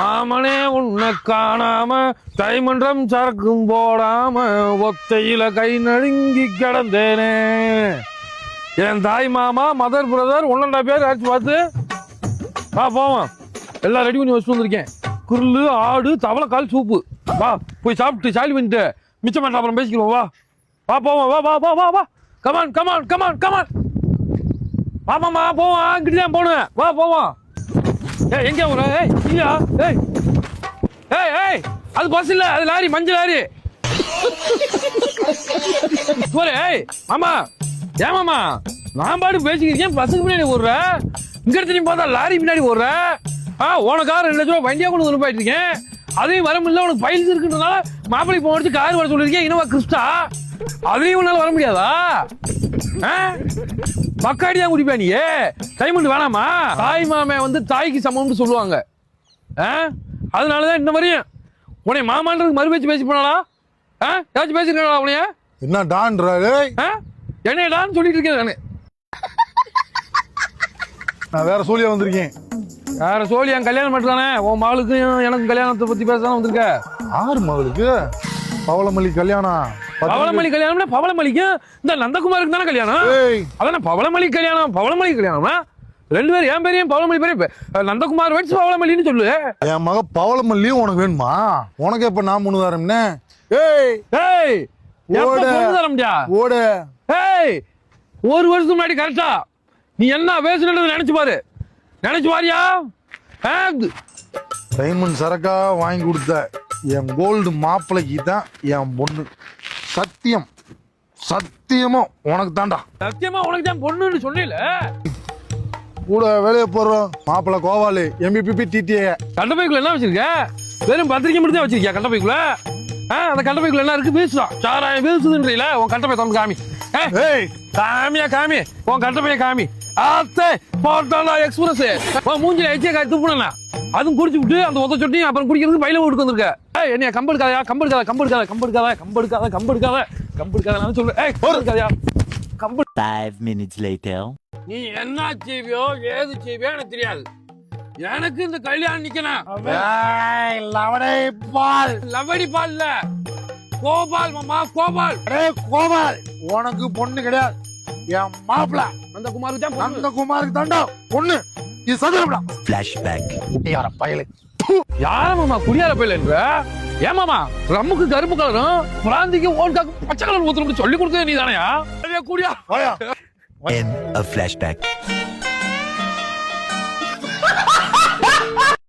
மாமனே உன்னை காணாம கைமன்றம் சரக்கும் போடாம ஒத்தையில கை நடுங்கி கிடந்தேனே. என் தாய் மாமா மதர் பிரதர் ஒன்னண்டா பேர் ஆச்சு பார்த்து வா போவோம். எல்லாம் ரெடி பண்ணி வச்சுட்டு வந்திருக்கேன். குருள் ஆடு தவளை கால் சூப்பு. வா போய் சாப்பிட்டு சாலி பண்ணிட்டு மிச்சம் பண்ண அப்புறம் பேசிக்கிறோம். வா வா போவோம். வா வா வா வா வா கமான் கமான் கமான் கமான். ஆமாம்மா போவோம். இங்கிட்டு போனேன். வா போவோம். ஏய் எங்கே போற? ஏய் இல்லையா? ஏய் ஏய் ஏய் அது பஸ் இல்ல, அது லாரி, மஞ்சள் லாரி. போறே. ஏய் மாமா ஏமாமா நான் பாட்டு பேசிக்கிறேன். பஸ்ஸுக்கு முன்னாடி ஓடுற, இங்க எடுத்து பார்த்தா லாரி பின்னாடி ஓடுற. உனக்கார 2 லட்சம் ரூபாய் வண்டியா கொண்டு வந்து போயிட்டு இருக்கேன். அதையும் வர முடியல. உனக்கு பைல்ஸ் இருக்குன்றதுனால மாப்பிள்ளை போன கார் வர சொல்லிருக்கேன். இனோவா கிறிஸ்டா, அதையும் உன்னால வர முடியாதா? பக்காடியா குடிப்பா நீ? டைமண்ட் வேணாமா? தாய் மாமே வந்து தாய்க்கு சமம்னு சொல்லுவாங்க. அதனாலதான் இன்ன வரையும் உனைய மாமான்றது மறு பேச்சு பேசி போனாலா? ஏதாச்சும் பேசிருக்கா உனைய? என்ன டான்றாரு? என்ன டான்னு சொல்லிட்டு இருக்கேன் நானு. நான் வேற சோழியா வந்திருக்கேன். வேற சோழி என் கல்யாணம் பண்றானே. உன் மகளுக்கும் எனக்கு கல்யாணத்தை பத்தி பேசதான் வந்திருக்க. ஆறு மகளுக்கு பவளமல்லி கல்யாணம். பவளமல்லி கல்யாணம்னா பவளமல்லிக்கும் இந்த நந்தகுமாருக்கு தானே கல்யாணம். அதான பவளமல்லி கல்யாணம். பவளமல்லி கல்யாணம்னா 2 பேரும் என் பேரையும் பவளமல்லி பேரையும் நந்தகுமார் வெட்ஸ் பவளமல்லின்னு சொல்லு. என் மக பவளமல்லியும் உனக்கு வேணுமா? உனக்கு எப்ப நான் முன்னுதாரம்னே? ஏய் ஏய் ஓட. ஏய் 1 வருஷத்துக்கு முன்னாடி கரெக்டா நீ என்ன பேசுறது நினைச்சு பாரு. நினைச்சு பாரியா? டைமண்ட் சரக்கா வாங்கி கொடுத்த என் கோல்டு மாப்பிளைக்கு தான் என் பொண்ணு. சத்தியம் சத்தியமா உனக்கு தாண்டா. சத்தியமா உனக்கு தான் பொண்ணுன்னு சொன்னீல. கூட வேலையை போடுறோம் மாப்பிள்ளை கோவாலு MBPP TTA. கண்டபைக்குள்ள என்ன வச்சிருக்க? வெறும் பத்திரிக்கை மட்டும் தான் வச்சிருக்கியா கண்டபைக்குள்ள? அந்த கண்டபைக்குள்ள என்ன இருக்கு? பேசுறான் சாராயம் பேசுதுன்றீல. உன் கண்டபை தந்து காமி. காமியா காமி. உன் கண்டபைய காமி. ஆத்தே போர்ட்டாலா எக்ஸ்பிரஸ் மூஞ்சில எச்சே காய் துப்புனா அதுவும் குடிச்சு விட்டு அந்த ஒத்த சொட்டி அப்புறம் குடிக்கிறதுக்கு பையில விட்டு வந்திருக்க. என்னைய கம்பெடுக்காதயா கம்பெடுக்காத கம்பெடுக்காத கம்பெடுக்காத கம்பெடுக்காத கம்பெடுக்காத கம்பெடுக்காத சொல்லு. கம்பெடுக்காதயா கம்பெடு. 5 minutes later. நீ என்ன செய்வியோ ஏது செய்வியோ எனக்கு தெரியாது. எனக்கு இந்த கல்யாணம் நிக்கணும். லவடி பால் இல்ல, கோபால் மாமா கோபால். கோபால் உனக்கு பொண்ணு கிடையாது. என் மாப்பிள்ள அந்த குமாருக்கு தான் அந்த குமாருக்கு தாண்டா பொண்ணு. இது சதுரம்டா. Flashback. குட்டியார பயலே. யார மாமா குடியார பயலன்ற? ஏமாமா ரம்முக்கு கருப்பு கலரும் பிராந்திக்கு ஓன்காக்கு பச்சை கலர் ஊத்துறோம்னு சொல்லி கொடுத்தது நீ தானையா? குடியா End of flashback.